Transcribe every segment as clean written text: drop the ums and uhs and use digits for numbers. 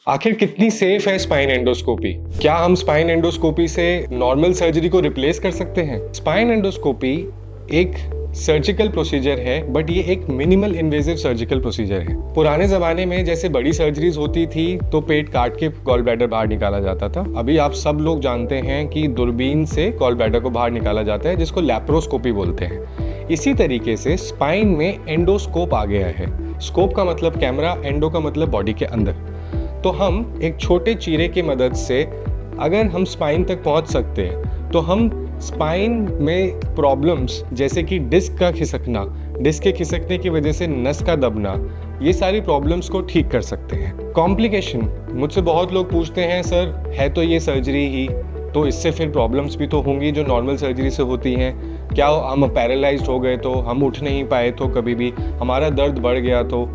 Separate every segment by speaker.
Speaker 1: आखिर कितनी सेफ है स्पाइन एंडोस्कोपी? क्या हम स्पाइन एंडोस्कोपी से नॉर्मल सर्जरी को रिप्लेस कर सकते हैं? स्पाइन एंडोस्कोपी एक सर्जिकल प्रोसीजर है, बट ये एक मिनिमल इन्वेजिव सर्जिकल प्रोसीजर है। पुराने जमाने में जैसे बड़ी सर्जरीज होती थी तो पेट काट के गॉल ब्लैडर बाहर निकाला जाता था। अभी आप सब लोग जानते हैं कि दूरबीन से गॉल ब्लैडर को बाहर निकाला जाता है, जिसको लैप्रोस्कोपी बोलते हैं। इसी तरीके से स्पाइन में एंडोस्कोप आ गया है। स्कोप का मतलब कैमरा, एंडो का मतलब बॉडी के अंदर। तो हम एक छोटे चीरे की मदद से अगर हम स्पाइन तक पहुंच सकते हैं तो हम स्पाइन में प्रॉब्लम्स जैसे कि डिस्क का खिसकना, डिस्क के खिसकने की वजह से नस का दबना, ये सारी प्रॉब्लम्स को ठीक कर सकते हैं। कॉम्प्लिकेशन, मुझसे बहुत लोग पूछते हैं सर है तो ये सर्जरी ही, तो इससे फिर प्रॉब्लम्स भी तो होंगी जो नॉर्मल सर्जरी से होती हैं। क्या हम पैरालाइज्ड हो गए तो, हम उठ नहीं पाए तो, कभी भी हमारा दर्द बढ़ गया तो,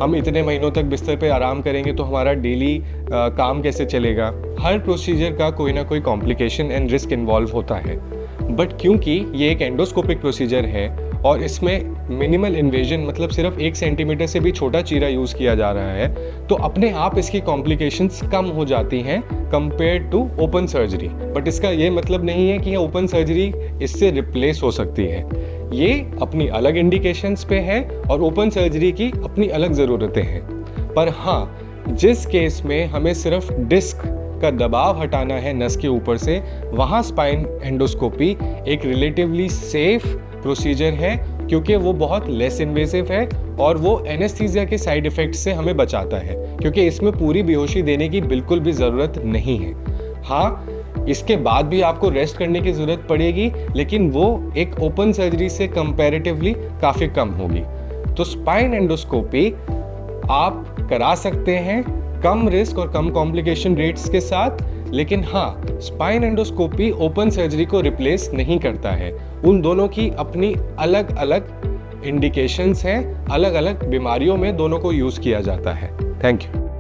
Speaker 1: हम इतने महीनों तक बिस्तर पे आराम करेंगे तो हमारा डेली काम कैसे चलेगा? हर प्रोसीजर का कोई ना कोई कॉम्प्लिकेशन एंड रिस्क इन्वॉल्व होता है। बट क्योंकि ये एक एंडोस्कोपिक प्रोसीजर है और इसमें मिनिमल इन्वेजन मतलब सिर्फ 1 सेंटीमीटर से भी छोटा चीरा यूज़ किया जा रहा है, तो अपने आप इसकी कॉम्प्लिकेशंस कम हो जाती हैं compare to open surgery. But इसका ये मतलब नहीं है कि ओपन सर्जरी इससे रिप्लेस हो सकती है। ये अपनी अलग इंडिकेशंस पे है और ओपन सर्जरी की अपनी अलग ज़रूरतें हैं। पर हाँ, जिस केस में हमें सिर्फ डिस्क का दबाव हटाना है नस के ऊपर से, वहाँ स्पाइन एंडोस्कोपी एक रिलेटिवली सेफ प्रोसीजर है, क्योंकि वो बहुत लेस इन्वेसिव है और वो एनेस्थीसिया के साइड इफ़ेक्ट से हमें बचाता है, क्योंकि इसमें पूरी बेहोशी देने की बिल्कुल भी ज़रूरत नहीं है। हाँ, इसके बाद भी आपको रेस्ट करने की ज़रूरत पड़ेगी, लेकिन वो एक ओपन सर्जरी से कंपैरेटिवली काफ़ी कम होगी। तो स्पाइन एंडोस्कोपी आप करा सकते हैं कम रिस्क और कम कॉम्प्लिकेशन रेट्स के साथ, लेकिन हाँ, स्पाइन एंडोस्कोपी ओपन सर्जरी को रिप्लेस नहीं करता है। उन दोनों की अपनी अलग अलग इंडिकेशंस हैं, अलग अलग बीमारियों में दोनों को यूज़ किया जाता है। Thank you.